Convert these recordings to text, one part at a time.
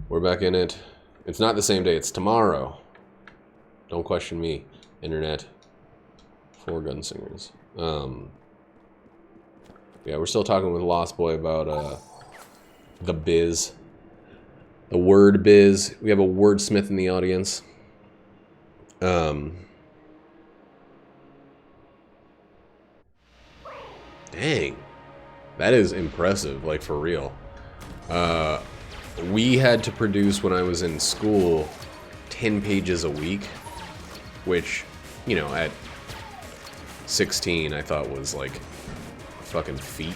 We're back in it. It's not the same day, it's tomorrow. Don't question me, internet. For Gunsingers. Yeah, we're still talking with Lost Boy about the biz. The word biz. We have a wordsmith in the audience. Dang. That is impressive, like for real. We had to produce, when I was in school, 10 pages a week, which, you know, at 16 I thought was like a fucking feat.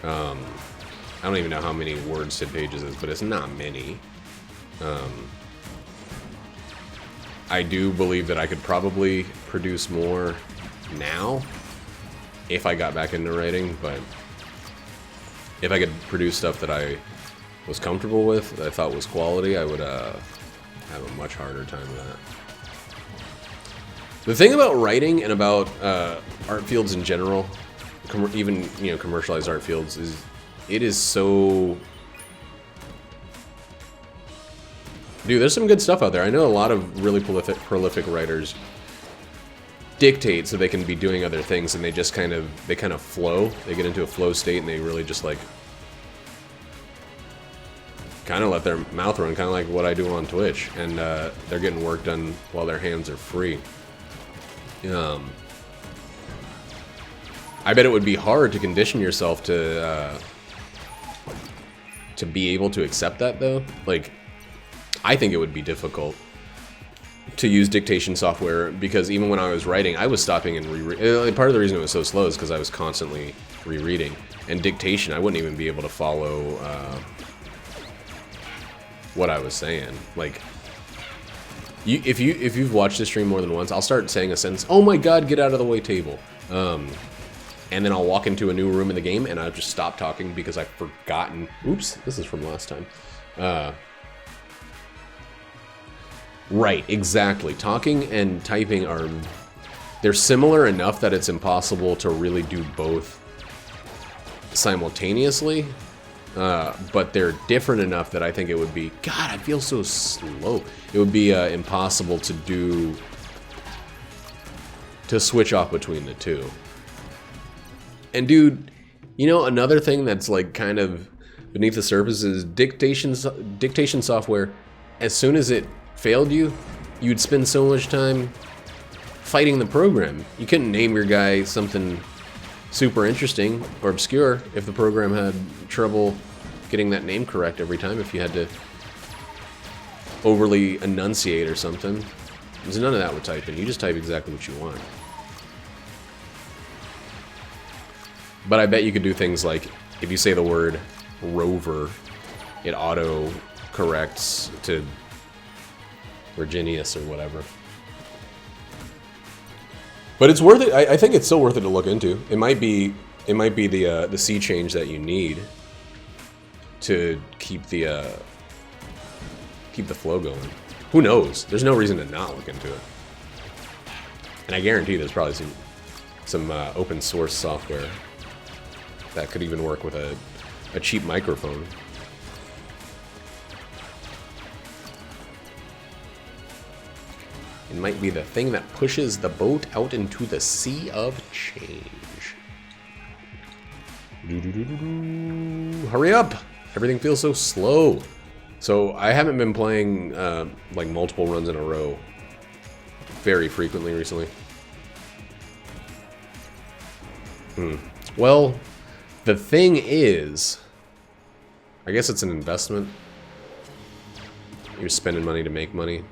I don't even know how many words 10 pages is, but it's not many. I do believe that I could probably produce more now if I got back into writing, but if I could produce stuff that I was comfortable with, that I thought was quality, I would have a much harder time with that. The thing about writing and about art fields in general, even, you know, commercialized art fields, is it is so... Dude, there's some good stuff out there. I know a lot of really prolific writers dictate so they can be doing other things, and they just kind of flow. They get into a flow state, and they really just like kind of let their mouth run, kind of like what I do on Twitch, and they're getting work done while their hands are free. I bet it would be hard to condition yourself to be able to accept that, though. Like, I think it would be difficult to use dictation software, because even when I was writing, I was stopping and rereading. Part of the reason it was so slow is because I was constantly rereading. And dictation, I wouldn't even be able to follow what I was saying. Like, if you've watched the stream more than once, I'll start saying a sentence, "Oh my god, get out of the way, table." And then I'll walk into a new room in the game, and I'll just stop talking because I've forgotten. Oops, this is from last time. Right, exactly. Talking and typing they're similar enough that it's impossible to really do both simultaneously. But they're different enough that I think it would be... God, I feel so slow. It would be impossible to switch off between the two. And dude, you know, another thing that's like kind of beneath the surface is dictation software. As soon as it failed you, you'd spend so much time fighting the program. You couldn't name your guy something super interesting or obscure if the program had trouble getting that name correct every time, if you had to overly enunciate or something. There's none of that with typing. You just type exactly what you want. But I bet you could do things like, if you say the word rover, it auto corrects to Virginius or whatever. But it's worth it. I think it's still worth it to look into. It might be the sea change that you need to keep the flow going. Who knows? There's no reason to not look into it. And I guarantee there's probably some open source software that could even work with a cheap microphone. It might be the thing that pushes the boat out into the sea of change. Hurry up! Everything feels so slow. So I haven't been playing like multiple runs in a row very frequently recently. Well, the thing is, I guess it's an investment. You're spending money to make money.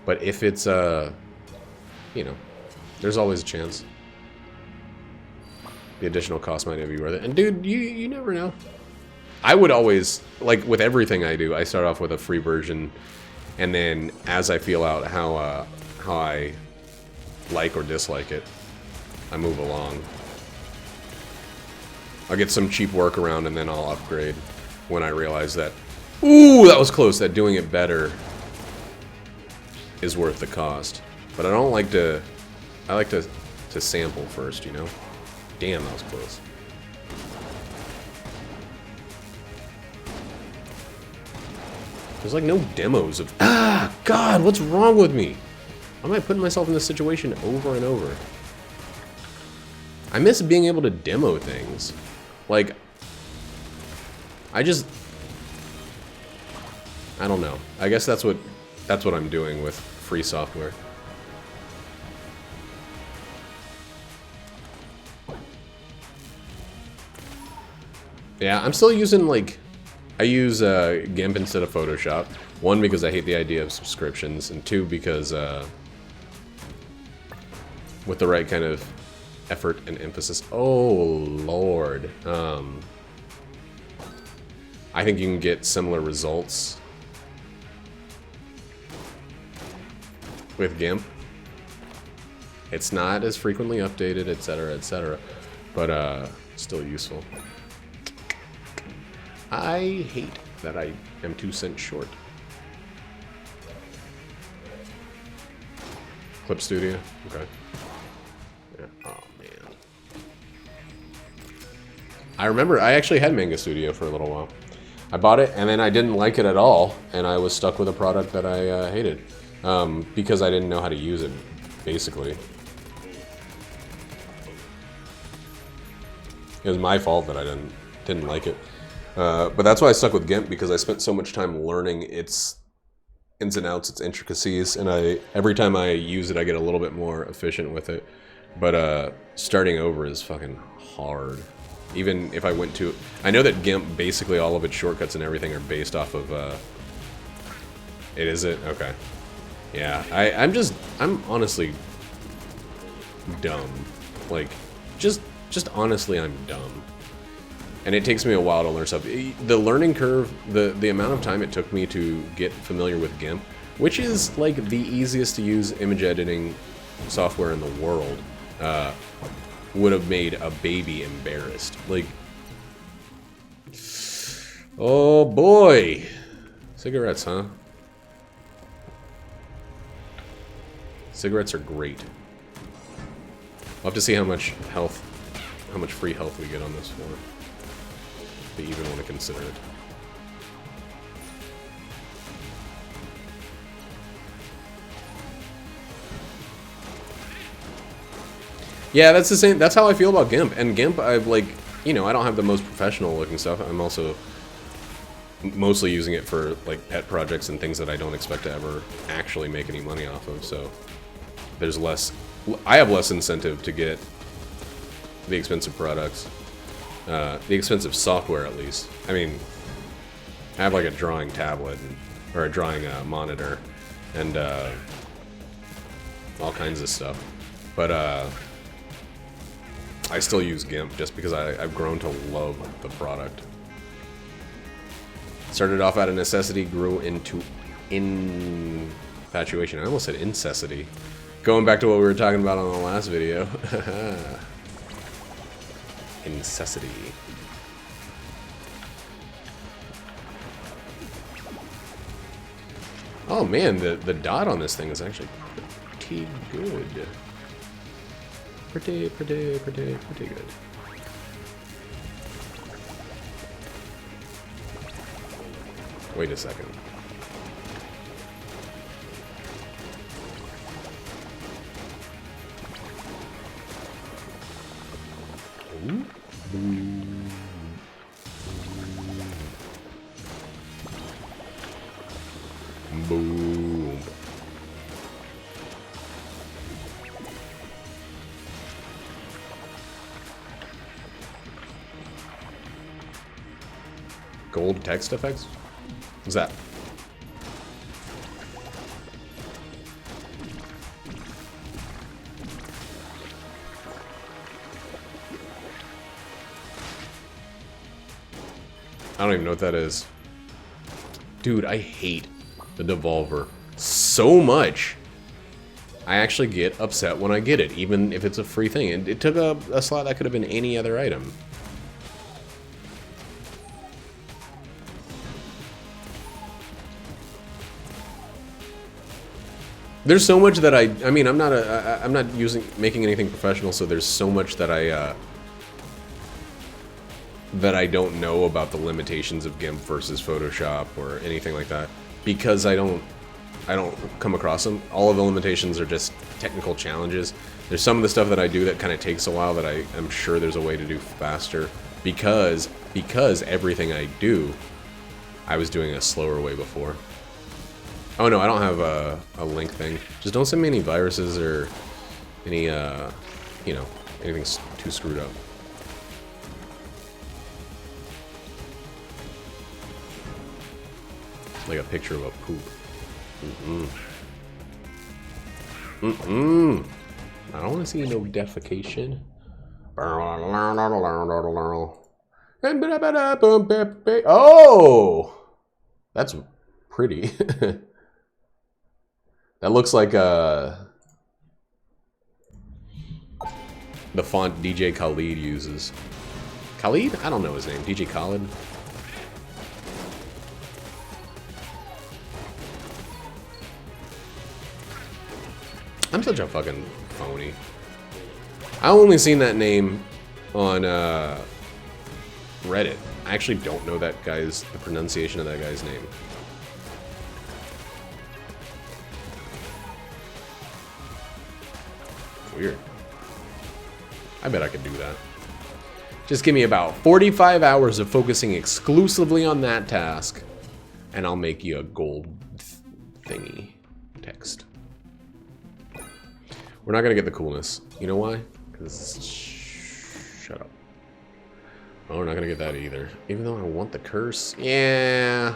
But if it's, you know, there's always a chance. The additional cost might be worth it. And dude, you never know. I would always, like with everything I do, I start off with a free version, and then as I feel out how I like or dislike it, I move along. I'll get some cheap workaround, and then I'll upgrade when I realize that, ooh, that was close, that doing it better is worth the cost. But I don't like to, I like to sample first, you know? Damn, that was close. There's like no demos of... Ah, God, what's wrong with me? Why am I putting myself in this situation over and over? I miss being able to demo things. Like, I don't know. I guess that's what I'm doing with free software. Yeah, I'm still using, like, I use GIMP instead of Photoshop. One, because I hate the idea of subscriptions, and two, because with the right kind of effort and emphasis. Oh, Lord. I think you can get similar results with GIMP. It's not as frequently updated, etc., but still useful. I hate that I am 2 cents short. Clip Studio? Okay. Yeah. Oh, man. I remember I actually had Manga Studio for a little while. I bought it, and then I didn't like it at all, and I was stuck with a product that I hated. Because I didn't know how to use it, basically. It was my fault that I didn't like it. But that's why I stuck with GIMP, because I spent so much time learning its ins and outs, its intricacies, and every time I use it, I get a little bit more efficient with it. But starting over is fucking hard. Even if I went to... I know that GIMP, basically all of its shortcuts and everything are based off of... It is it? Okay. Yeah, I'm honestly dumb. Like, just honestly, I'm dumb. And it takes me a while to learn stuff. The learning curve, the amount of time it took me to get familiar with GIMP, which is like the easiest to use image editing software in the world, would have made a baby embarrassed. Like, oh boy. Cigarettes, huh? Cigarettes are great. We'll have to see how much free health we get on this floor. If we even want to consider it. Yeah, that's the same. That's how I feel about GIMP. And GIMP, I've like, you know, I don't have the most professional looking stuff. I'm also mostly using it for like pet projects and things that I don't expect to ever actually make any money off of. So there's less. I have less incentive to get the expensive products, the expensive software at least. I mean, I have like a drawing tablet or a drawing monitor and all kinds of stuff, but I still use GIMP just because I've grown to love the product. Started off out of necessity, grew into infatuation. I almost said incessity. Going back to what we were talking about on the last video. Incessity. Oh man, the dot on this thing is actually pretty good. Pretty good. Wait a second. Ooh. Boom. Gold text effects? What's that? I don't even know what that is. Dude, I hate the Devolver so much. I actually get upset when I get it, even if it's a free thing. And it took a slot that could have been any other item. There's so much that I mean, I'm not making anything professional, so there's so much that I don't know about the limitations of GIMP versus Photoshop or anything like that. because I don't come across them. All of the limitations are just technical challenges. There's some of the stuff that I do that kind of takes a while that I'm sure there's a way to do faster because everything I do, I was doing a slower way before. Oh no, I don't have a link thing. Just don't send me any viruses or any, you know, anything too screwed up. Like a picture of a poop. I don't want to see no defecation. Oh! That's pretty. That looks like the font DJ Khalid uses. Khalid? I don't know his name. DJ Khalid? I'm such a fucking phony. I only seen that name on Reddit. I actually don't know the pronunciation of that guy's name. Weird. I bet I could do that. Just give me about 45 hours of focusing exclusively on that task, and I'll make you a gold thingy text. We're not gonna get the coolness. You know why? Because shut up. Oh, we're not gonna get that either. Even though I want the curse. Yeah.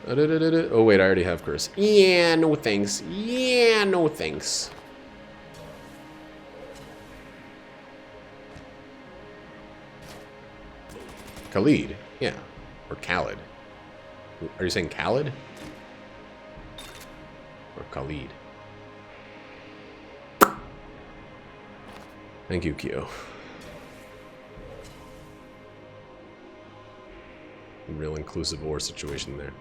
Oh wait, I already have curse. Yeah, no thanks. Yeah, no thanks. Khalid. Yeah. Or Khalid. Are you saying Khalid? Or Khalid? Thank you, Kyo. Real inclusive war situation there.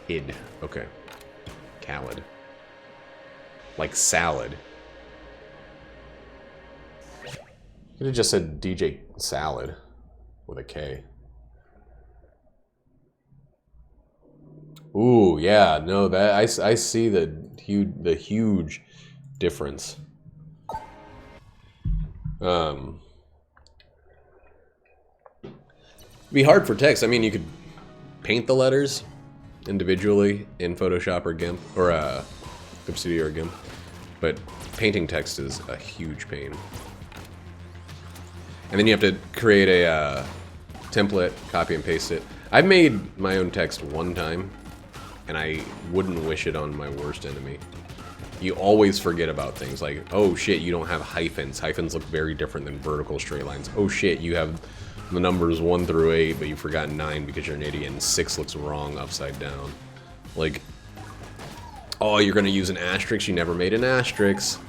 Id. Okay. Khalid. Like salad. Could have just said DJ Salad with a K. Ooh, yeah, no, that I see the huge difference. It'd be hard for text. I mean, you could paint the letters individually in Photoshop or GIMP or GIMP Studio or GIMP, but painting text is a huge pain. And then you have to create a template, copy and paste it. I've made my own text one time, and I wouldn't wish it on my worst enemy. You always forget about things like, oh shit, you don't have hyphens. Hyphens look very different than vertical straight lines. Oh shit, you have the numbers 1 through 8, but you forgot 9 because you're an idiot, and 6 looks wrong upside down. Like, oh, you're gonna use an asterisk, you never made an asterisk.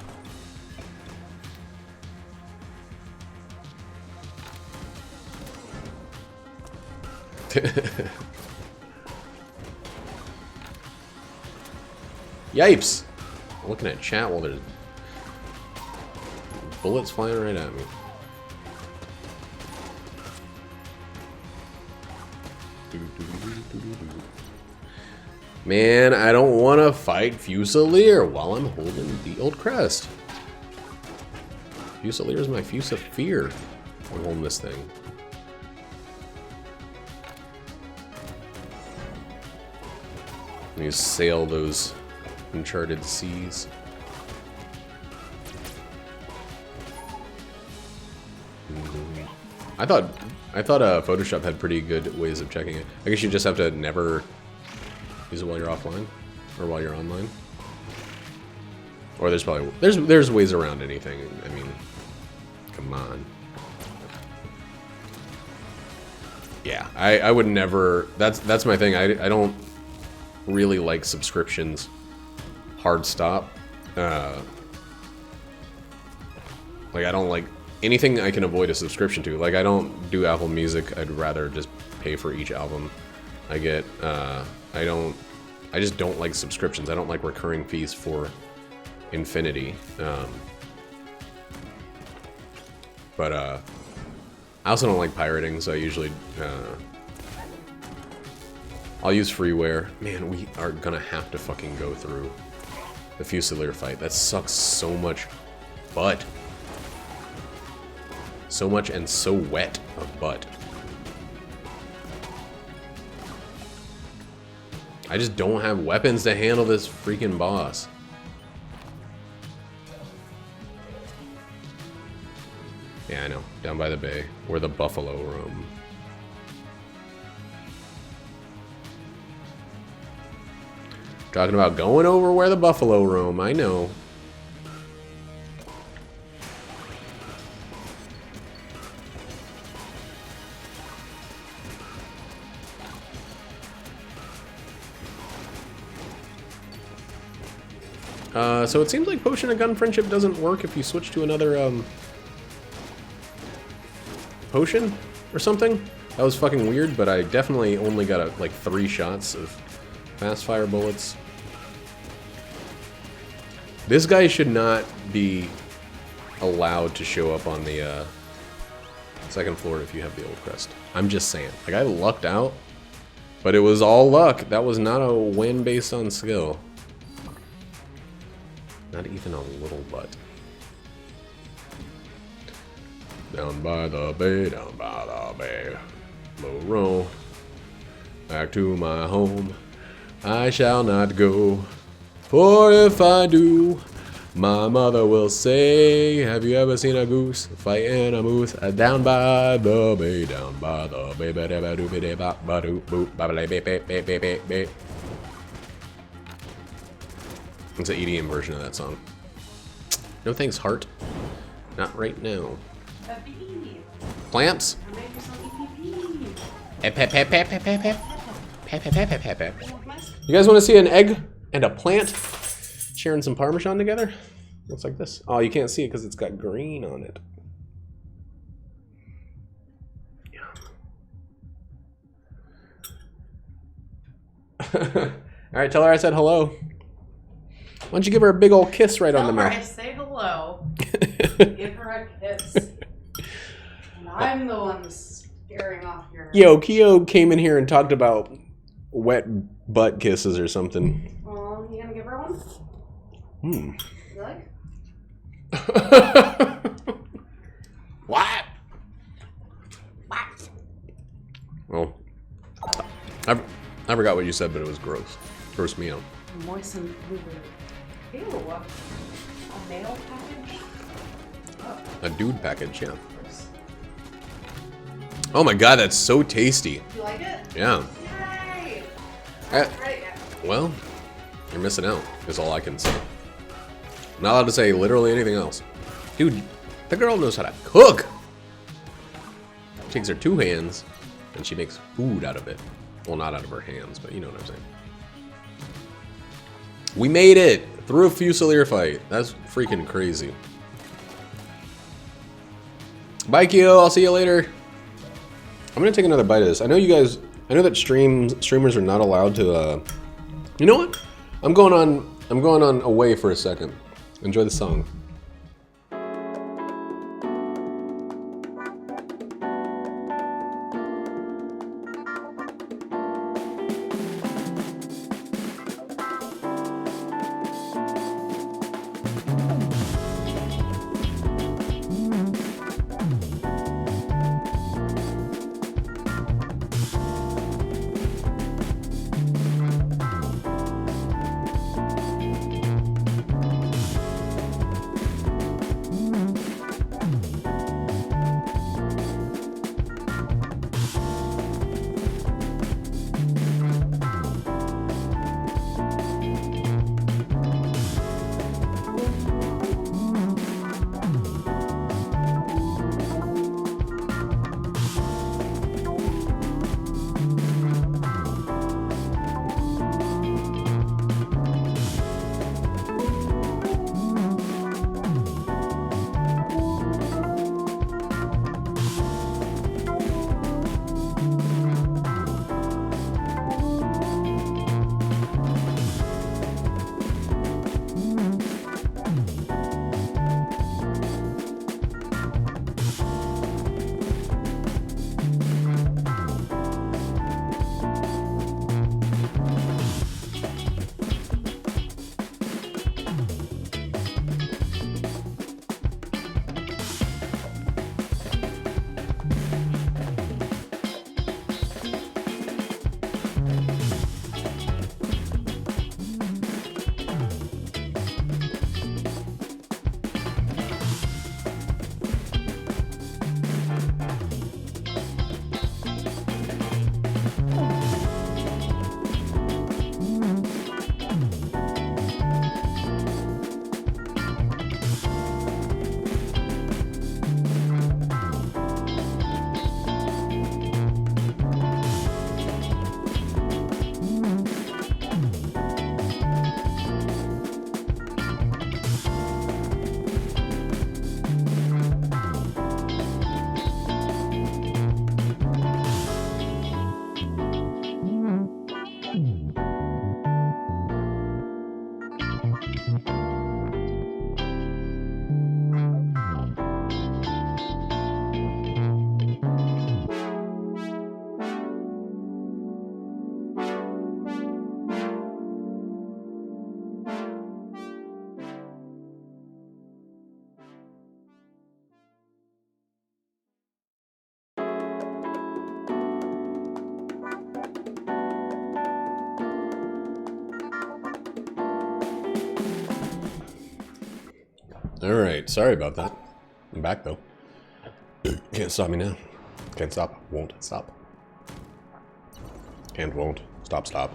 Yipes! I'm looking at chat while there's bullets flying right at me. Man, I don't want to fight Fusilier while I'm holding the old crest. Fusilier is my fuse of fear. I'm holding this thing. You sail those uncharted seas. I thought Photoshop had pretty good ways of checking it. I guess you just have to never use it while you're offline or while you're online. Or there's probably there's ways around anything. I mean, come on. Yeah, I would never. That's my thing. I don't really like subscriptions. Hard stop. Like I don't like anything I can avoid a subscription to. Like I don't do Apple Music. I'd rather just pay for each album I get. I just don't like subscriptions. I don't like recurring fees for infinity. But I also don't like pirating, so I usually I'll use freeware. Man, we are gonna have to fucking go through the Fusilier fight. That sucks so much butt. So much and so wet of butt. I just don't have weapons to handle this freaking boss. Yeah, I know. Down by the bay, where the buffalo roam. Talking about going over where the buffalo roam, I know. So it seems like Potion of Gun Friendship doesn't work if you switch to another, potion or something. That was fucking weird, but I definitely only got, like, 3 shots of fast fire bullets. This guy should not be allowed to show up on the, second floor if you have the old crest. I'm just saying. Like, I lucked out, but it was all luck. That was not a win based on skill. Not even a little butt. Down by the bay, down by the bay. Low roll. Back to my home. I shall not go. For if I do, my mother will say, have you ever seen a goose fighting a moose? Down by the bay, down by the bay. It's an EDM version of that song. No thanks, heart. Not right now. Plants? You guys want to see an egg and a plant sharing some Parmesan together? Looks like this. Oh, you can't see it because it's got green on it. Yeah. Alright, tell her I said hello. Why don't you give her a big old kiss right on the mouth? I say hello. Give her a kiss. And I'm the one scaring off your... Yo, Keo came in here and talked about wet butt kisses or something. Oh, you gonna give her one? Hmm. You like? What? What? Well, I forgot what you said, but it was gross. Grossed me out. Moistened fluid. Ew. A mail package? Oh. A dude package, yeah. Oh my god, that's so tasty. You like it? Yeah. Yay! Right, yeah. well, you're missing out, is all I can say. I'm not allowed to say literally anything else. Dude, the girl knows how to cook! She takes her 2 hands, and she makes food out of it. Well, not out of her hands, but you know what I'm saying. We made it! Through a Fusilier fight. That's freaking crazy. Bye, Keo. I'll see you later. I'm gonna take another bite of this. I know you guys... I know that streamers are not allowed to, You know what? I'm going on away for a second. Enjoy the song. Alright, sorry about that. I'm back though. Can't stop me now. Can't stop. Won't stop. Can't, won't. Stop, stop.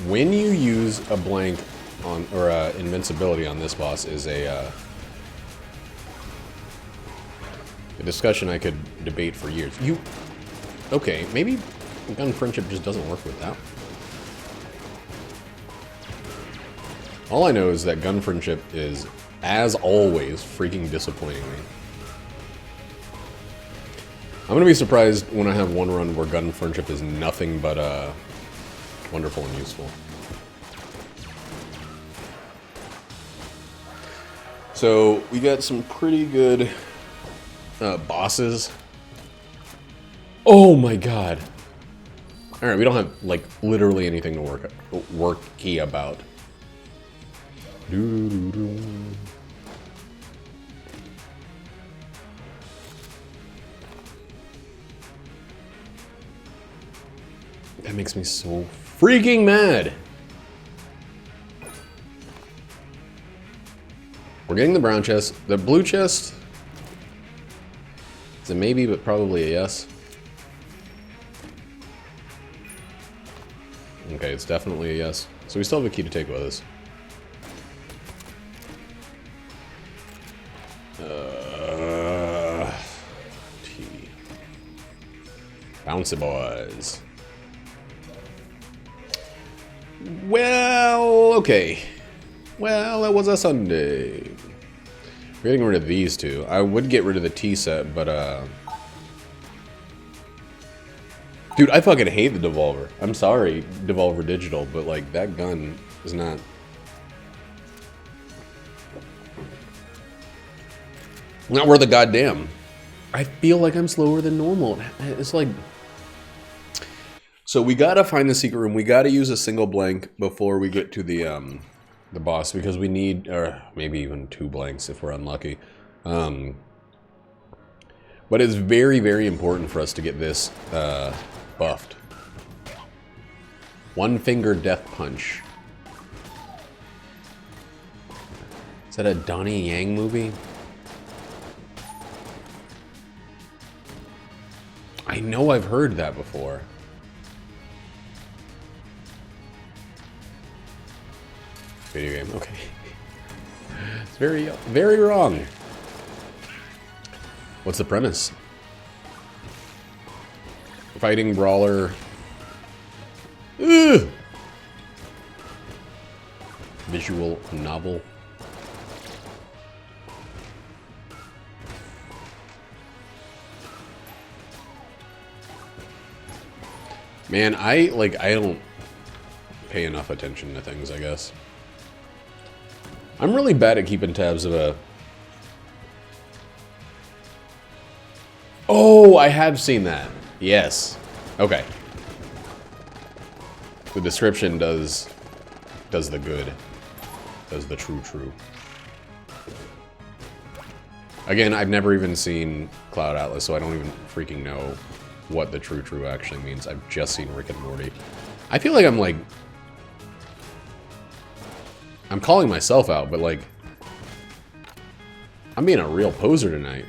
When you use a blank on, or invincibility on this boss is a discussion I could debate for years. Okay, maybe gun friendship just doesn't work with that. All I know is that gun friendship is, as always, freaking disappointing me. I'm gonna be surprised when I have one run where gun friendship is nothing but wonderful and useful. So we got some pretty good bosses. Oh my god! All right, we don't have like literally anything to worky about. That makes me so freaking mad. We're getting the brown chest. The blue chest is a maybe, but probably a yes. Okay, it's definitely a yes. So we still have a key to take with us. T. Bouncy boys. Well, okay. Well, it was a Sunday. We're getting rid of these two. I would get rid of the T set, but dude, I fucking hate the Devolver. I'm sorry, Devolver Digital, but like that gun is not. Not worth a goddamn. I feel like I'm slower than normal. It's like. So we gotta find the secret room. We gotta use a single blank before we get to the boss, because we need, or maybe even 2 blanks if we're unlucky. But it's very, very important for us to get this buffed. One finger death punch. Is that a Donnie Yang movie? I know I've heard that before. Video game, okay. It's very, very wrong. What's the premise? Fighting brawler. Ugh. Visual novel. Man, I don't pay enough attention to things, I guess. I'm really bad at keeping tabs of a... Oh, I have seen that. Yes. Okay. The description does the good. Does the true. Again, I've never even seen Cloud Atlas, so I don't even freaking know what the true actually means. I've just seen Rick and Morty. I feel like I'm calling myself out, but like, I'm being a real poser tonight.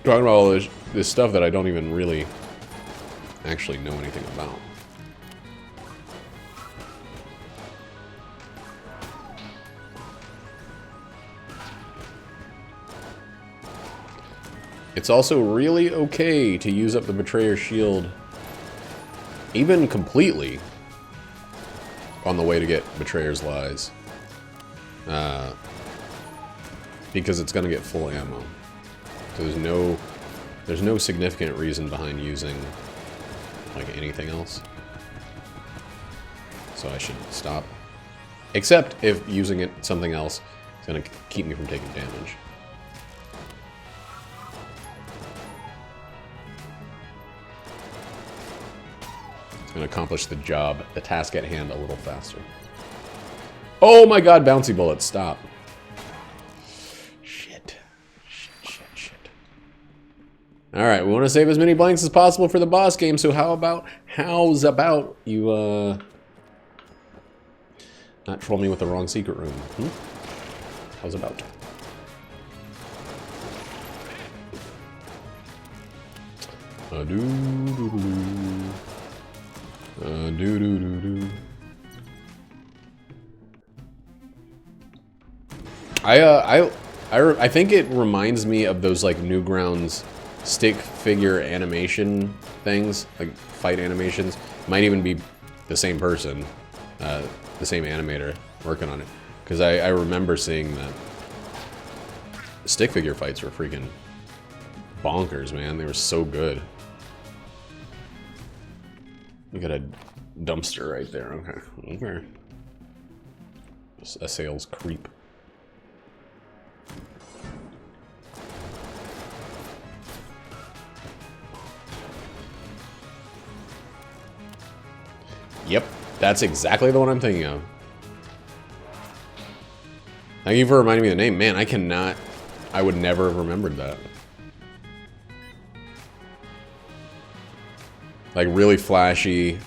Talking about all this stuff that I don't even really actually know anything about. It's also really okay to use up the Betrayer's Shield, even completely, on the way to get Betrayer's Lies. Because it's gonna get full ammo. So there's no significant reason behind using like anything else. So I should stop. Except if using it something else is gonna keep me from taking damage. It's gonna accomplish the job, the task at hand, a little faster. Oh my god, bouncy bullets, stop. Shit. Alright, we want to save as many blanks as possible for the boss game, so how's about you, not troll me with the wrong secret room? How's about? I think it reminds me of those like Newgrounds stick figure animation things, like fight animations. Might even be the same person, the same animator working on it. Because I remember seeing that stick figure fights were freaking bonkers, man. They were so good. We got a dumpster right there. Okay. Okay. A sales creep. Yep, that's exactly the one I'm thinking of. Thank you for reminding me of the name. Man, I would never have remembered that. Like, really flashy.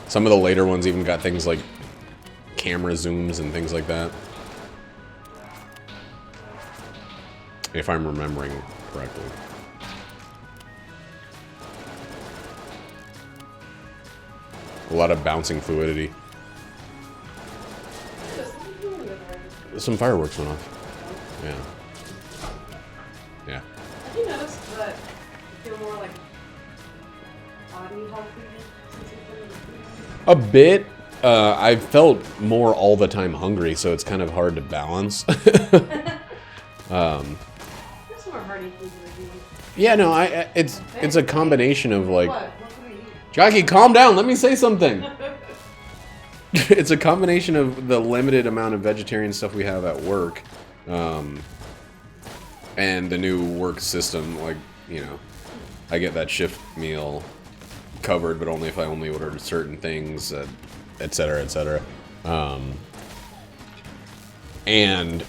Some of the later ones even got things like camera zooms and things like that. If I'm remembering correctly. A lot of bouncing fluidity. Some fireworks went off. Yeah. Yeah. Have you noticed that you feel more like body healthy since you've been in the food? A bit. I felt more all the time hungry, so it's kind of hard to balance. There's more hearty food than you. Yeah, no, it's a combination of like. What? What can we eat? Jackie, calm down. Let me say something. It's a combination of the limited amount of vegetarian stuff we have at work, and the new work system. Like, you know, I get that shift meal covered, but only if I only order certain things, et cetera, et cetera. And,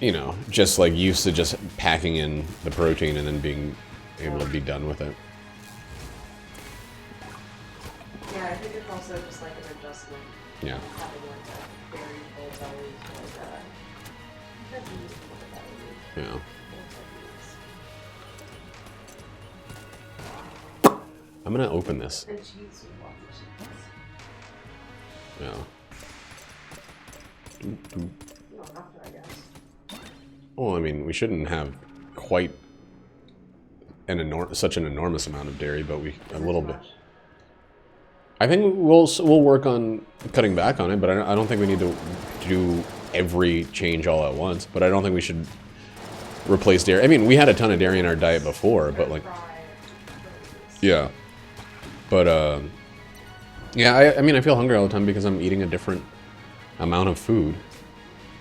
you know, just like used to just packing in the protein and then being able to be done with it. Yeah, I think it's also just like an adjustment. Yeah. Having like a very full belly, like Yeah. I'm gonna open this. and cheese with lots of cheese. Yeah. You don't have to, I guess. Well, I mean, we shouldn't have quite such an enormous amount of dairy, but a little bit. I think we'll work on cutting back on it, but I don't think we need to do every change all at once. But I don't think we should replace dairy. I mean, we had a ton of dairy in our diet before, but like, yeah. But yeah, I mean, I feel hungry all the time because I'm eating a different amount of food.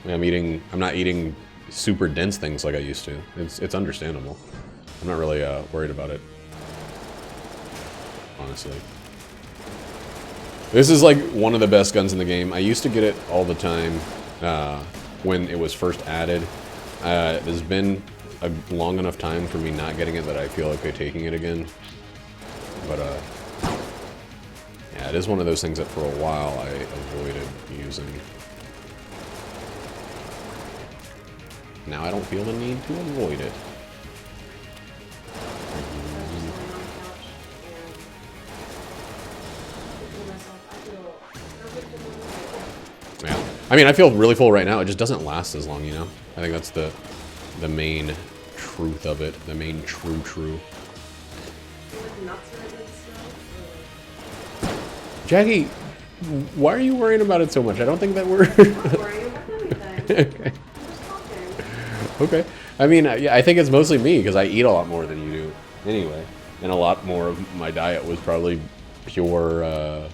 I'm not eating super dense things like I used to. It's understandable. I'm not really worried about it, honestly. This is like one of the best guns in the game. I used to get it all the time when it was first added. There's been a long enough time for me not getting it that I feel okay taking it again. But yeah, it is one of those things that for a while I avoided using. Now I don't feel the need to avoid it. Yeah. I mean, I feel really full right now. It just doesn't last as long, you know? I think that's the main truth of it. The main true. Jackie, why are you worrying about it so much? I don't think that we're... I'm not worrying about anything. Okay. I'm just talking. Okay. I mean, yeah, I think it's mostly me because I eat a lot more than you do anyway. And a lot more of my diet was probably pure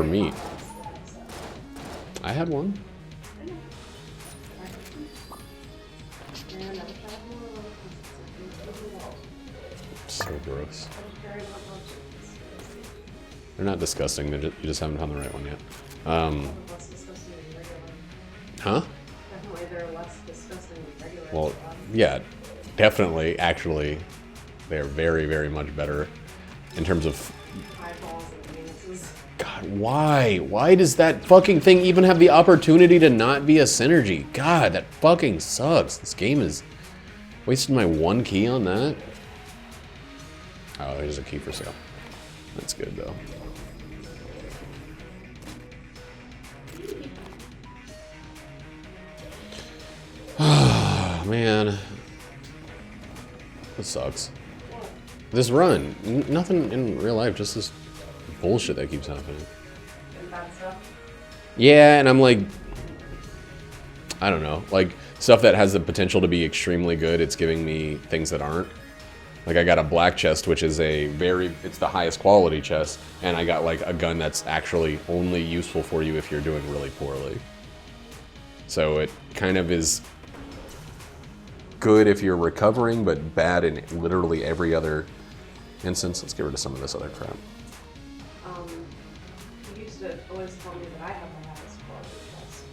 meat. I had one. So gross. They're not disgusting. You just haven't found the right one yet. Huh? Definitely they're less disgusting than regular. Well, yeah. definitely, actually, they're very, very much better in terms of... Eyeballs and advances. God, why? Why does that fucking thing even have the opportunity to not be a synergy? God, that fucking sucks. This game is... Wasted my 1 key on that? Oh, there's a key for sale. That's good, though. Man. This sucks. This run. Nothing in real life, just this bullshit that keeps happening. And bad stuff. Yeah, and I'm like... I don't know. Like, stuff that has the potential to be extremely good, it's giving me things that aren't. Like, I got a black chest, which is a it's the highest quality chest, and I got, like, a gun that's actually only useful for you if you're doing really poorly. So it kind of is good if you're recovering, but bad in literally every other instance. Let's get rid of some of this other crap. You used to always tell me that I have the highest quality chest.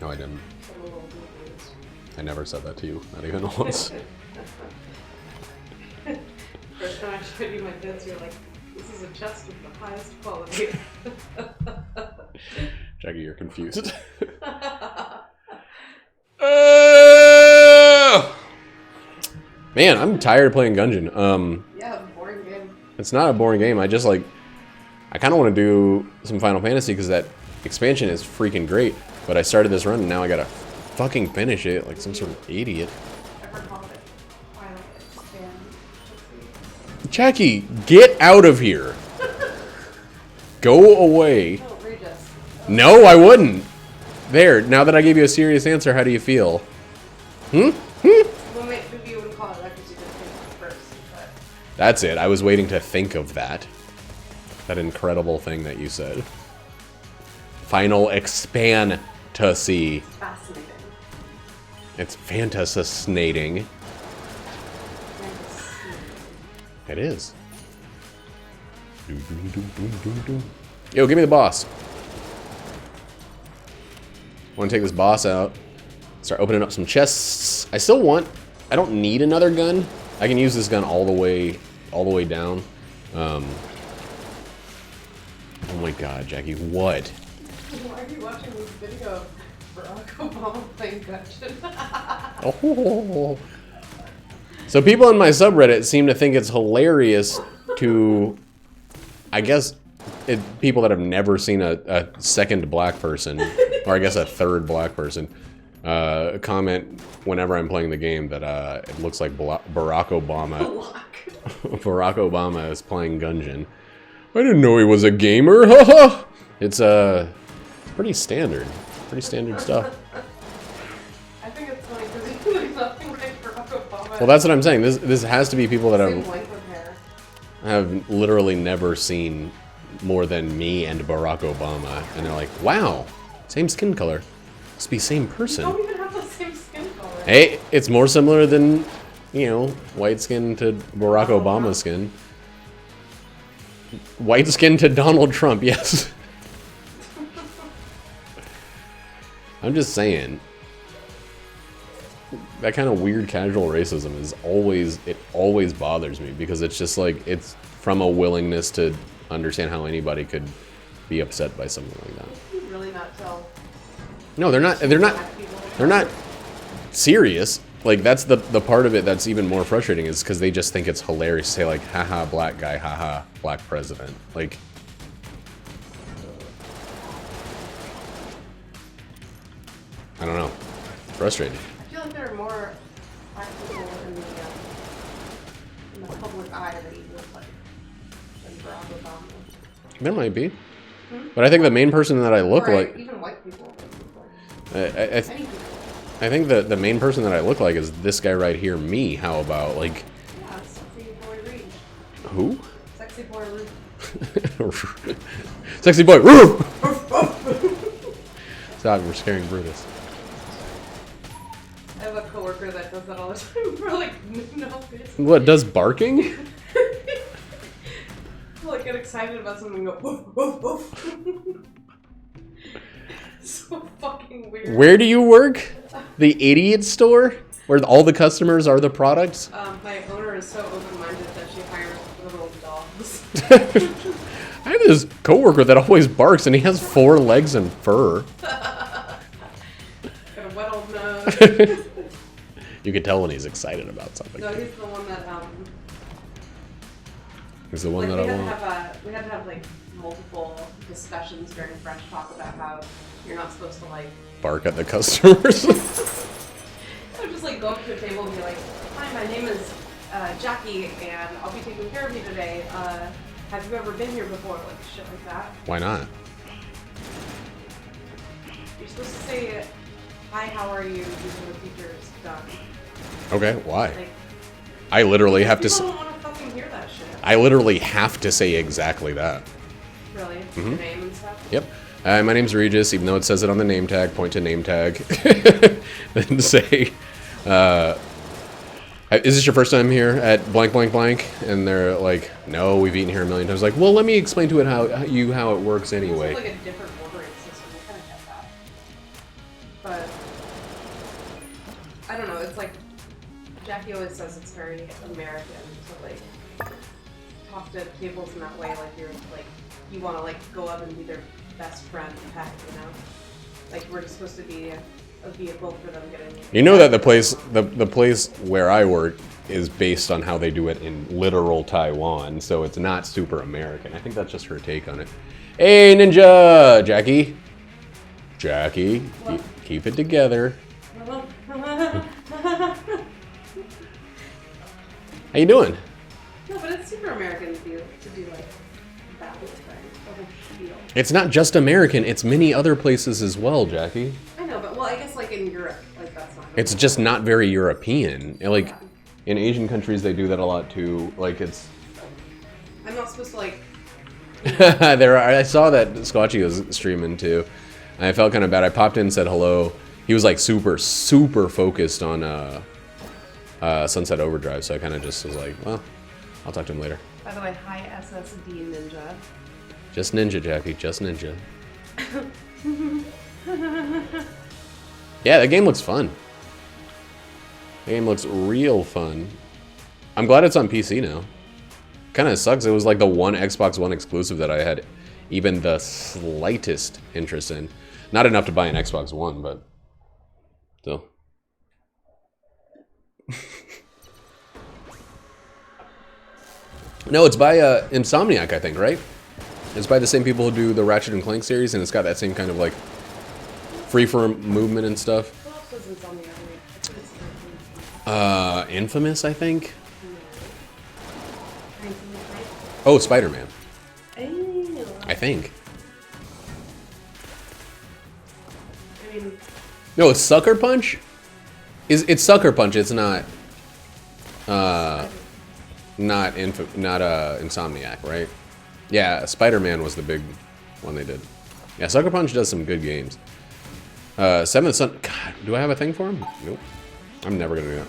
No, I didn't. Some little blueberries. I never said that to you, not even once. First time I showed you my bits, you're like, this is a chest with the highest quality. Jackie, you're confused. Man, I'm tired of playing Gungeon. Yeah, boring game. It's not a boring game. I just like, I kind of want to do some Final Fantasy because that expansion is freaking great. But I started this run and now I gotta fucking finish it like some sort of idiot. Ever called it Final Expand? Jackie, get out of here. Go away. No, Regis. No, I wouldn't. There, now that I gave you a serious answer, how do you feel? Well, maybe you wouldn't call it that because you didn't think it first, but... That's it. I was waiting to think of that. That incredible thing that you said. Final Expand-tasy. Fascinating. It's fantascinating. It is. Yo, give me the boss. Want to take this boss out. Start opening up some chests. I still want... I don't need another gun. I can use this gun all the way down. Oh my god, Jackie, what? Why are you watching this video of Barack Obama playing Gungeon? Oh. So people in my subreddit seem to think it's hilarious to, I guess, people that have never seen a second black person, or I guess a third black person, comment whenever I'm playing the game that it looks like Barack Obama. Barack Obama is playing Gungeon. I didn't know he was a gamer. Haha. It's pretty standard stuff. I think it's funny because he looks nothing like Barack Obama. Well, that's what I'm saying. This has to be people that Same length of hair. have literally never seen more than me and Barack Obama, and they're like, "Wow, same skin color. Must be same You person." don't even have the same skin color. Hey, it's more similar than, you know, white skin to Barack Obama's skin. White skin to Donald Trump, yes. I'm just saying. That kind of weird casual racism is always bothers me because it's just like, it's from a willingness to understand how anybody could be upset by something like that. Can you really not tell? No, they're not serious. Like, that's the part of it that's even more frustrating is because they just think it's hilarious to say, like, haha, black guy, haha, black president. Like, I don't know. It's frustrating. I feel like there are more black people in the public eye that you look like than Barack Obama. There might be. But I think the main person that I look Or like... even white people. I Many people. think the main person that I look like is this guy right here, me. How about, like... Yeah, Sexy Boy Reed. Who? Sexy Boy Reed. Sexy boy! Woo! Stop, we're scaring Brutus. I have a coworker that does that all the time. We're like, no, bitch. What, does barking? We'll like get excited about something and go woof woof woof. So fucking weird. Where do you work? The idiot store? Where all the customers are the products? My owner is so open-minded that she hires little dogs. I have this coworker that always barks, and he has 4 legs and fur. Got a wet old nose. You can tell when he's excited about something. No, he's the one that He's the one like, that I want. we had to have like multiple discussions during French talk about how you're not supposed to like Bark at the customers. I would just like go up to a table and be like, "Hi, my name is Jackie, and I'll be taking care of you today. Have you ever been here before?" Like shit like that. Why not? You're supposed to say, "Hi, how are you?" using the features done. Okay, why? Like, I literally have to. people don't want to fucking hear that shit. I literally have to say exactly that. Really? Mm-hmm. Your name and stuff? Yep. My name's Regis, even though it says it on the name tag, point to name tag. Then say, is this your first time here at blank, blank, blank? And they're like, no, we've eaten here a million times. Like, well, let me explain to it how it works anyway. It's like a different ordering system. I kind of get that. But, I don't know, it's like, Jackie always says it's very American to like, talk to tables in that way, like you're like, you want to like go up and be their best friend pet, you know? Like we're just supposed to be a vehicle for them getting. You know that the place where I work is based on how they do it in literal Taiwan, so it's not super American. I think that's just her take on it. Hey, Ninja! Jackie, keep it together. How you doing? No, but it's super American to do like that whole thing, the whole spiel. It's not just American, it's many other places as well, Jackie. I know, but well, I guess like in Europe, like that's not. It's just not very European. Like, in Asian countries, they do that a lot too. Like, it's... I'm not supposed to like... I saw that Squatchy was streaming too. I felt kind of bad. I popped in and said hello. He was like super, super focused on Sunset Overdrive, so I kind of just was like, well, I'll talk to him later. By the way, hi SSD Ninja. Just Ninja, Jackie, just Ninja. Yeah, that game looks fun. The game looks real fun. I'm glad it's on PC now. Kind of sucks. It was like the one Xbox One exclusive that I had even the slightest interest in. Not enough to buy an Xbox One, but still. No, it's by Insomniac, I think, right? It's by the same people who do the Ratchet and Clank series, and it's got that same kind of like freeform movement and stuff. What else was Insomniac? Infamous, I think. Oh, Spider-Man. I think. I mean, No, it's Sucker Punch. It's Sucker Punch. It's not. Not Insomniac, right? Yeah, Spider-Man was the big one they did. Yeah, Sucker Punch does some good games. Seventh Son. God, do I have a thing for him? Nope. I'm never gonna do that.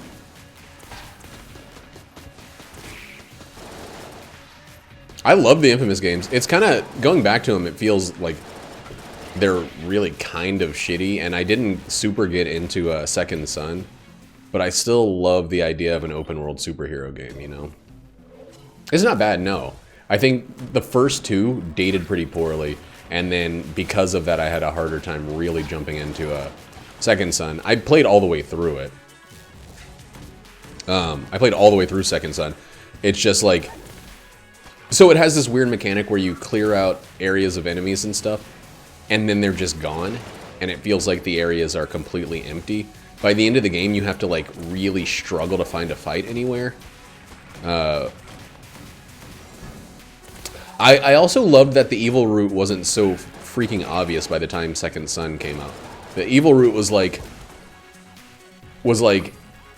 I love the Infamous games. It's kind of going back to them. It feels like they're really kind of shitty, and I didn't super get into Second Son, but I still love the idea of an open world superhero game. You know, it's not bad. No, I think the first two dated pretty poorly, and then because of that, I had a harder time really jumping into Second Son. I played all the way through it. I played all the way through Second Son. It's just like. So it has this weird mechanic where you clear out areas of enemies and stuff, and then they're just gone, and it feels like the areas are completely empty. By the end of the game, you have to like really struggle to find a fight anywhere. I also loved that the evil route wasn't so freaking obvious by the time Second Son came out. The evil route was like,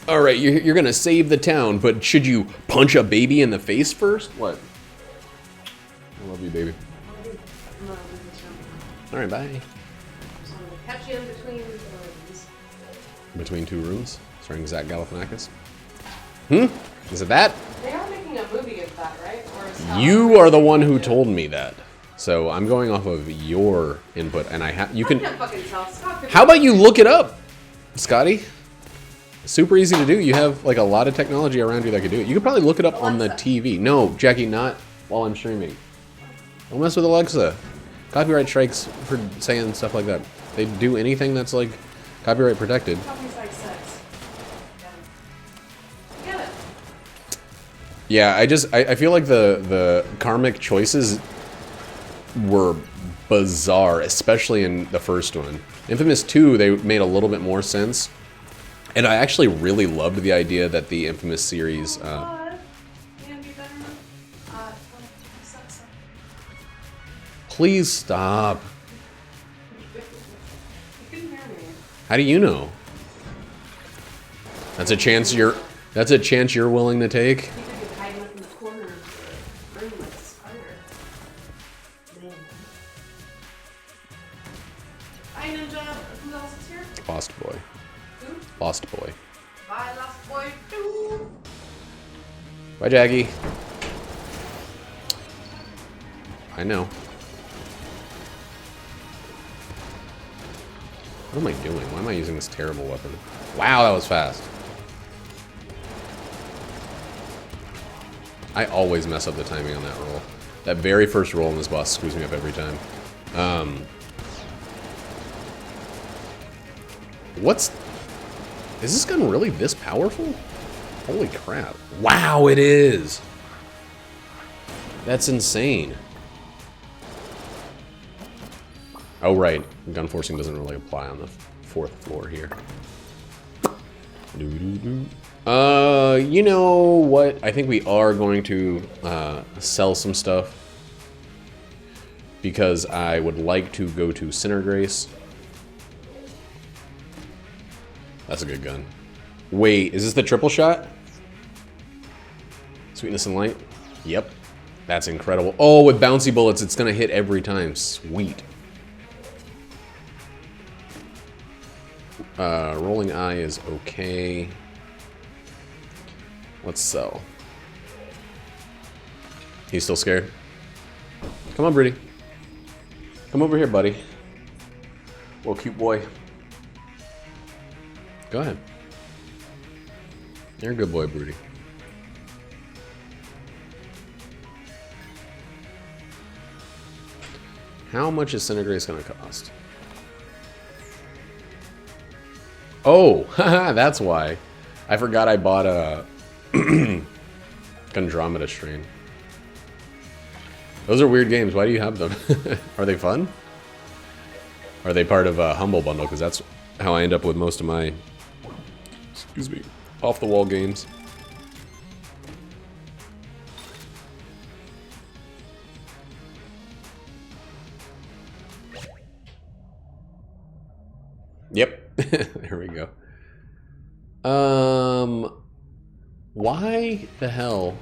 all right, you're gonna save the town, but should you punch a baby in the face first? What? I love you, baby. All right, bye. so I'm gonna catch you in between rooms. Between two rooms, starring Zach Galifianakis. Is it that? They are making a movie of that, right? Or is that You are the one who told me that. So I'm going off of your input, and you I can. can't fucking tell. Scott could How about you look it up, Scotty? Super easy to do. You have like a lot of technology around you that could do it. You could probably look it up on the TV. No, Jackie, not while I'm streaming. Don't mess with Alexa. Copyright strikes for saying stuff like that. They do anything that's like copyright protected. Copyright sex. Get it. Yeah, I feel like the karmic choices were bizarre, especially in the first one. Infamous 2, they made a little bit more sense. And I actually really loved the idea that the Infamous series... Please stop. You couldn't hear me. How do you know? That's a chance you're willing to take? You could be hiding up in the corner of the room like a spider. Man. Hi, Ninja. Who else is here? Lost Boy. Who? Lost Boy. Bye, Lost Boy. Doo. Bye, Jackie. I know. What am I doing? Why am I using this terrible weapon? Wow, that was fast. I always mess up the timing on that roll. That very first roll in this boss screws me up every time. Is this gun really this powerful? Holy crap. Wow, it is! That's insane. Oh, right. Gun forcing doesn't really apply on the 4th floor here. You know what? I think we are going to sell some stuff. Because I would like to go to Sinner Grace. That's a good gun. Wait, is this the triple shot? Sweetness and light? Yep. That's incredible. Oh, with bouncy bullets, it's gonna hit every time. Sweet. Rolling eye is okay. Let's sell. He's still scared? Come on, Broody. Come over here, buddy. Little cute boy. Go ahead. You're a good boy, Broody. How much is Sinner Grace gonna cost? Oh, haha, that's why. I forgot I bought a Andromeda Strain. Those are weird games. Why do you have them? Are they fun? Are they part of a Humble Bundle? Because that's how I end up with most of my, excuse me, off-the-wall games. Yep. There we go. Why the hell?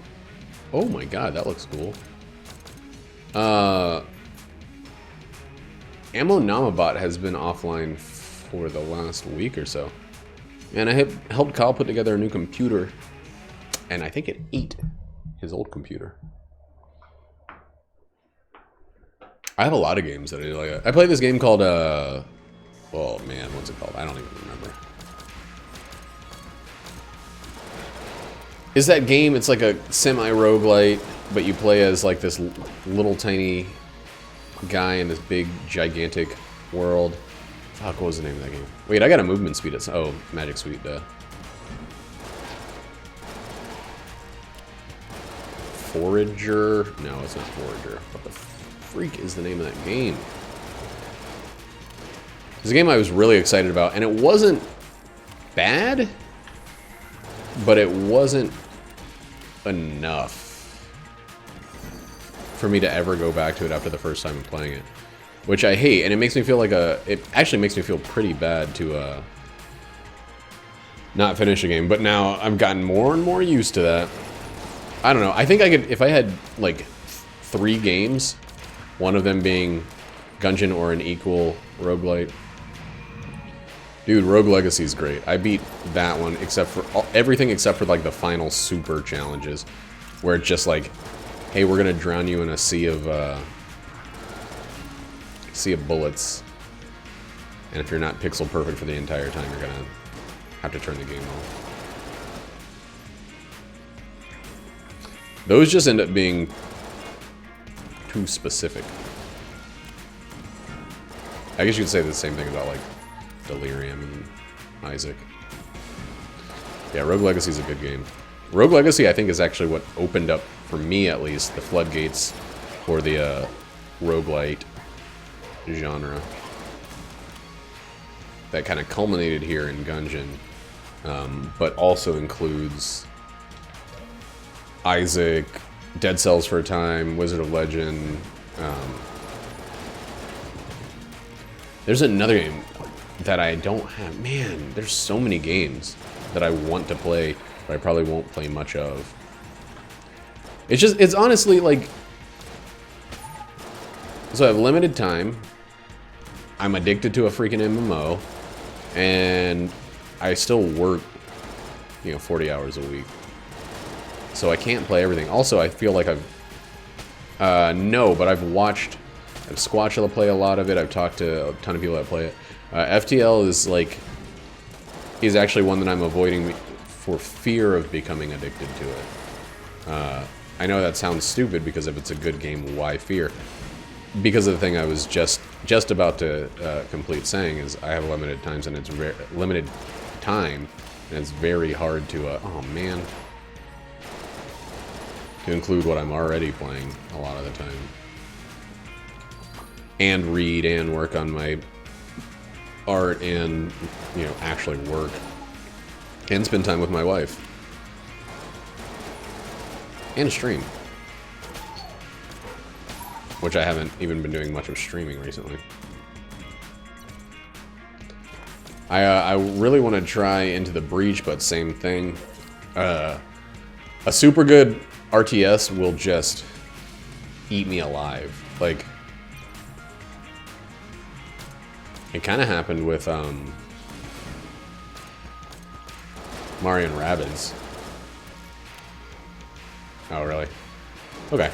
Oh my god, that looks cool. Ammo Namabot has been offline for the last week or so. And I have helped Kyle put together a new computer. And I think it ate his old computer. I have a lot of games that I do like. I played this game called, oh man, what's it called? I don't even remember. Is that game, it's like a semi-roguelite, but you play as like this little tiny guy in this big, gigantic world. Fuck, what was the name of that game? Wait, I got a movement speed. Oh, Magic Sweet, duh. Forager? No, it's not Forager. What the freak is the name of that game? It's a game I was really excited about, and it wasn't bad, but it wasn't enough for me to ever go back to it after the first time of playing it. Which I hate, and it makes me feel like it actually makes me feel pretty bad to not finish a game, but now I've gotten more and more used to that. I don't know, I think I could, if I had like 3 games, one of them being Gungeon or an equal roguelite. Dude, Rogue Legacy is great. I beat that one except for everything except for like the final super challenges, where it's just like, hey, we're gonna drown you in a sea of bullets, and if you're not pixel perfect for the entire time, you're gonna have to turn the game off. Those just end up being too specific. I guess you could say the same thing about, like, Delirium and Isaac. Yeah, Rogue Legacy is a good game. Rogue Legacy, I think, is actually what opened up, for me at least, the floodgates for the roguelite genre. That kind of culminated here in Gungeon, but also includes Isaac, Dead Cells for a time, Wizard of Legend. There's another game that I don't have. Man, there's so many games that I want to play, but I probably won't play much of. It's honestly like, so I have limited time. I'm addicted to a freaking MMO, and I still work, 40 hours a week. So I can't play everything. Also, I feel like no, but I've Squatchula play a lot of it. I've talked to a ton of people that play it. FTL is actually one that I'm avoiding for fear of becoming addicted to it. I know that sounds stupid because if it's a good game, why fear? Because of the thing I was just about to complete saying is I have limited times and it's limited time, and it's very hard to oh man, to include what I'm already playing a lot of the time, and read and work on my art and actually work and spend time with my wife and stream. Which I haven't even been doing much of streaming recently. I really want to try Into the Breach, but same thing. A super good RTS will just eat me alive. Like, it kind of happened with Mario and Rabbids. Oh, really? Okay.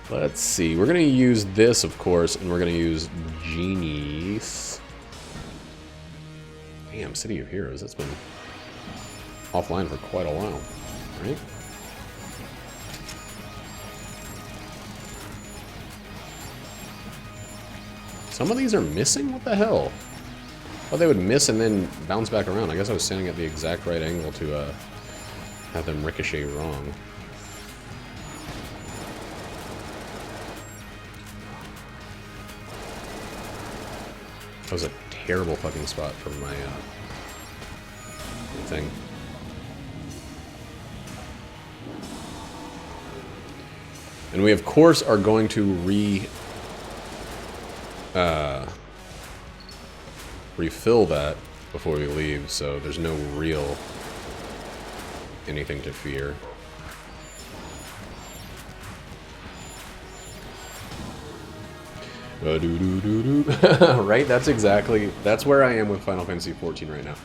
Let's see. We're going to use this, of course, and we're going to use Genies. Damn, City of Heroes. That's been offline for quite a while, right? Some of these are missing? What the hell? Oh, they would miss and then bounce back around. I guess I was standing at the exact right angle to have them ricochet wrong. That was a terrible fucking spot for my thing. And we, of course, are going to refill that before we leave, so there's no real anything to fear. Right? That's where I am with Final Fantasy XIV right now.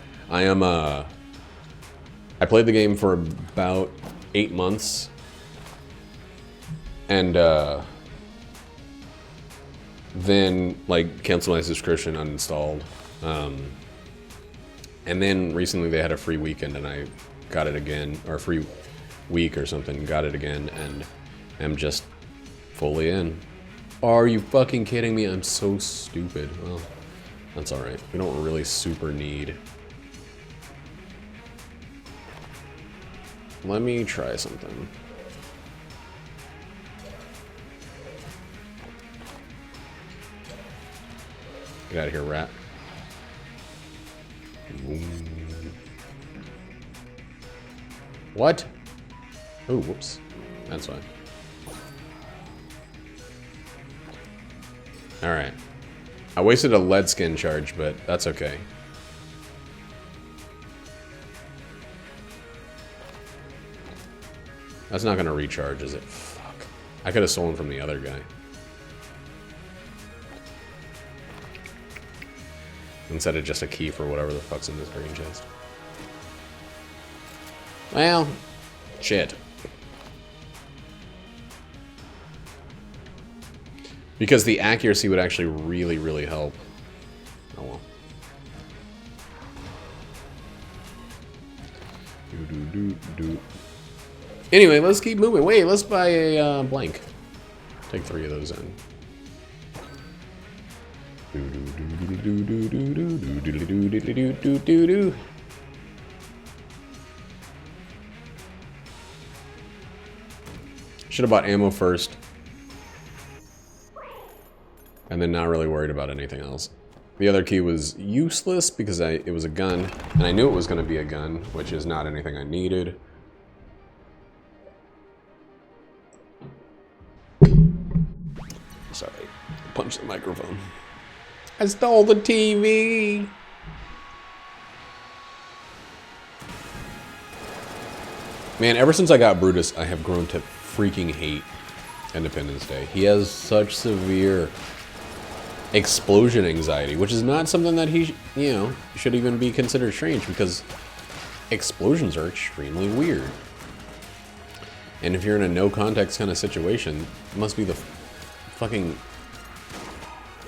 I played the game for about 8 months, and then like canceled my subscription, uninstalled, and then recently they had a free weekend and I got it again, or a free week or something, got it again, and am just fully in. Are you fucking kidding me? I'm so stupid. Well, that's alright. We don't really super need. Let me try something. Get out of here, rat. What? Oh, whoops. That's fine. Alright. I wasted a lead skin charge, but that's okay. That's not gonna recharge, is it? Fuck. I could have stolen from the other guy. Instead of just a key for whatever the fuck's in this green chest. Well, Shit. Because the accuracy would actually really, really help. Oh well. Anyway, let's keep moving. Wait, let's buy a blank. Take 3 of those in. Should have bought ammo first. And then not really worried about anything else. The other key was useless because it was a gun, and I knew it was going to be a gun, which is not anything I needed. Sorry, punch the microphone. I stole the TV! Man, ever since I got Brutus, I have grown to freaking hate Independence Day. He has such severe explosion anxiety, which is not something that he, you know, should even be considered strange, because explosions are extremely weird. And if you're in a no-context kind of situation, it must be the fucking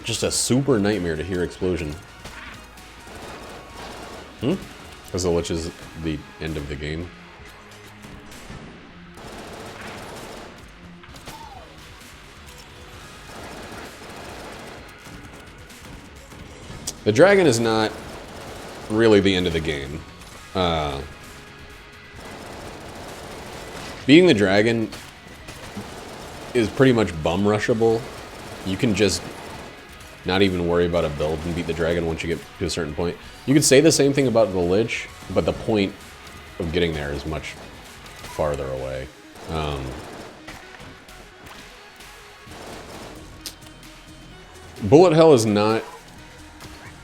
just a super nightmare to hear explosion. Because the Lich is the end of the game. The dragon is not really the end of the game. Beating the dragon is pretty much bum rushable. You can just not even worry about a build and beat the dragon once you get to a certain point. You could say the same thing about the Lich, but the point of getting there is much farther away. Bullet hell is not...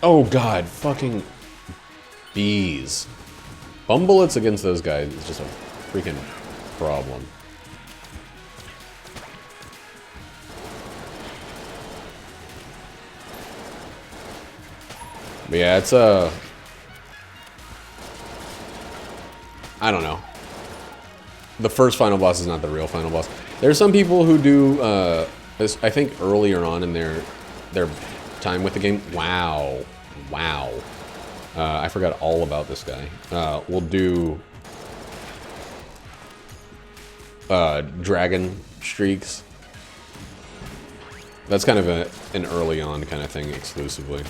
Oh god, fucking bees. Bum bullets against those guys is just a freaking problem. But yeah, it's I don't know. The first final boss is not the real final boss. There's some people who do this, I think earlier on in their time with the game. Wow. I forgot all about this guy. We'll do dragon streaks. That's kind of an early on kind of thing exclusively.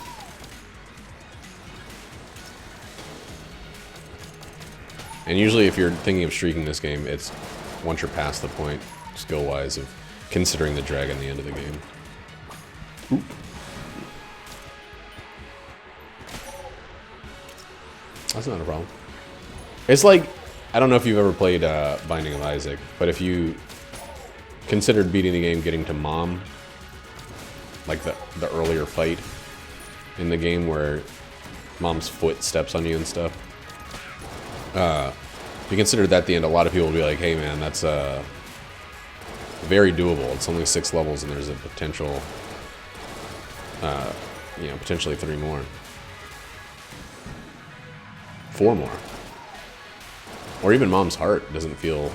And usually if you're thinking of streaking this game, it's once you're past the point, skill-wise, of considering the dragon the end of the game. Oop. That's not a problem. It's like, I don't know if you've ever played Binding of Isaac, but if you considered beating the game getting to Mom, like the earlier fight in the game where Mom's foot steps on you and stuff, if you consider that the end, a lot of people will be like, hey man, that's very doable. It's only 6 levels and there's a potential, you know, potentially 3 more. 4 more. Or even Mom's heart doesn't feel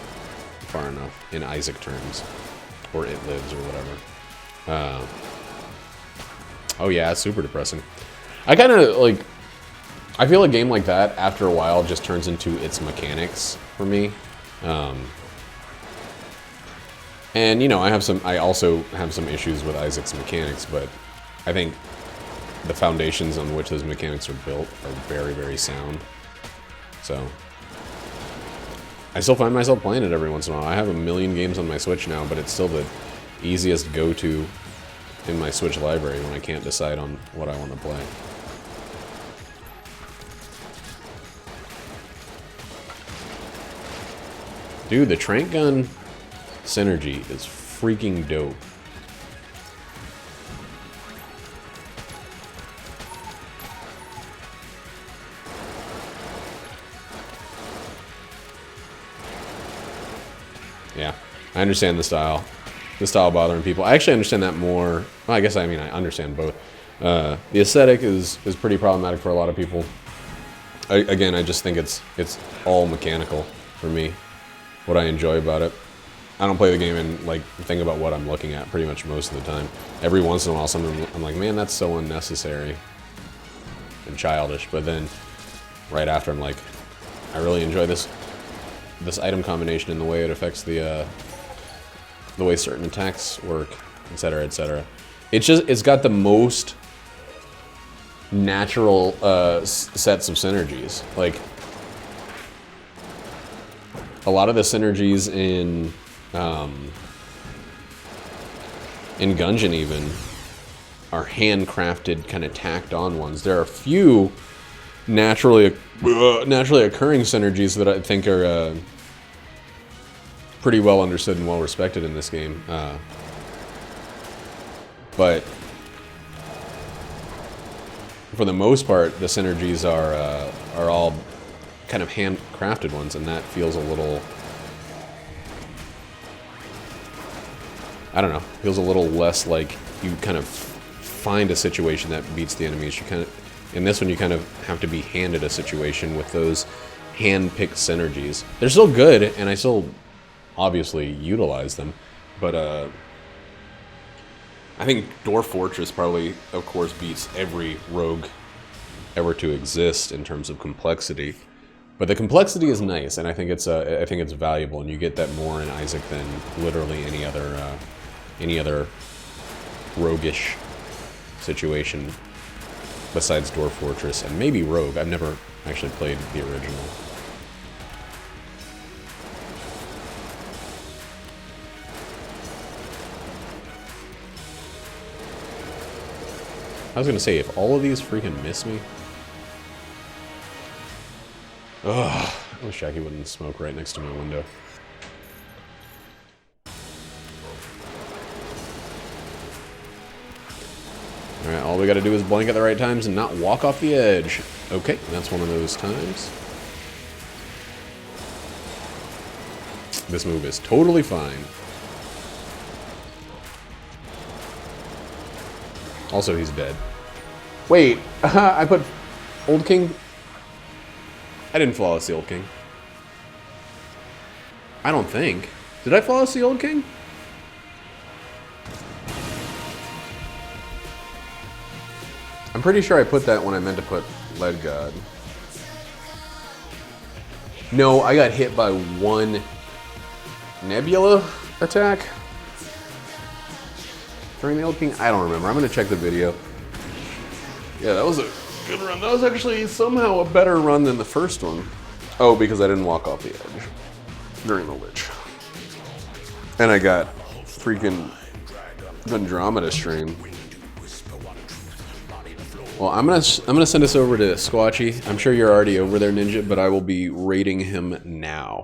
far enough in Isaac terms. Or It Lives or whatever. Oh yeah, it's super depressing. I kind of like... I feel a game like that, after a while, just turns into its mechanics for me. And, you know, I also have some issues with Isaac's mechanics, but I think the foundations on which those mechanics are built are very, very sound. So, I still find myself playing it every once in a while. I have a million games on my Switch now, but it's still the easiest go-to in my Switch library when I can't decide on what I want to play. Dude, the trank gun synergy is freaking dope. Yeah, I understand the style. The style bothering people. I actually understand that more. Well, I mean, I understand both. The aesthetic is pretty problematic for a lot of people. Again, I just think it's all mechanical for me. what I enjoy about it. I don't play the game and like think about what I'm looking at pretty much most of the time. Every once in a while, something I'm like, man, that's so unnecessary and childish. But then right after, I'm like, I really enjoy this item combination and the way it affects the way certain attacks work, etc., etc. It's got the most natural sets of synergies. Like a lot of the synergies in Gungeon even are handcrafted, kind of tacked on ones. There are a few naturally occurring synergies that I think are pretty well understood and well respected in this game. But for the most part, the synergies are all kind of handcrafted ones, and that feels a little, I don't know, feels a little less like you kind of find a situation that beats the enemies. You kind of, in this one, you kind of have to be handed a situation with those hand-picked synergies. They're still good, and I still obviously utilize them, but I think Dwarf Fortress probably, of course, beats every rogue ever to exist in terms of complexity. But the complexity is nice, and I think it's valuable, and you get that more in Isaac than literally any other roguish situation besides Dwarf Fortress and maybe Rogue. I've never actually played the original. I was gonna say, if all of these freaking miss me. Ugh, I wish Jackie wouldn't smoke right next to my window. Alright, all we gotta do is blink at the right times and not walk off the edge. Okay, that's one of those times. This move is totally fine. Also, he's dead. Wait, I put Old King? I didn't flawless the Old King. I don't think. Did I flawless the Old King? I'm pretty sure I put that when I meant to put Lead God. No, I got hit by one Nebula attack during the Old King. I don't remember. I'm going to check the video. Yeah, that was a good run. That was actually somehow a better run than the first one. Oh, because I didn't walk off the edge during the Lich. And I got freaking Andromeda stream. Well, I'm gonna send this over to Squatchy. I'm sure you're already over there, Ninja, but I will be rating him now.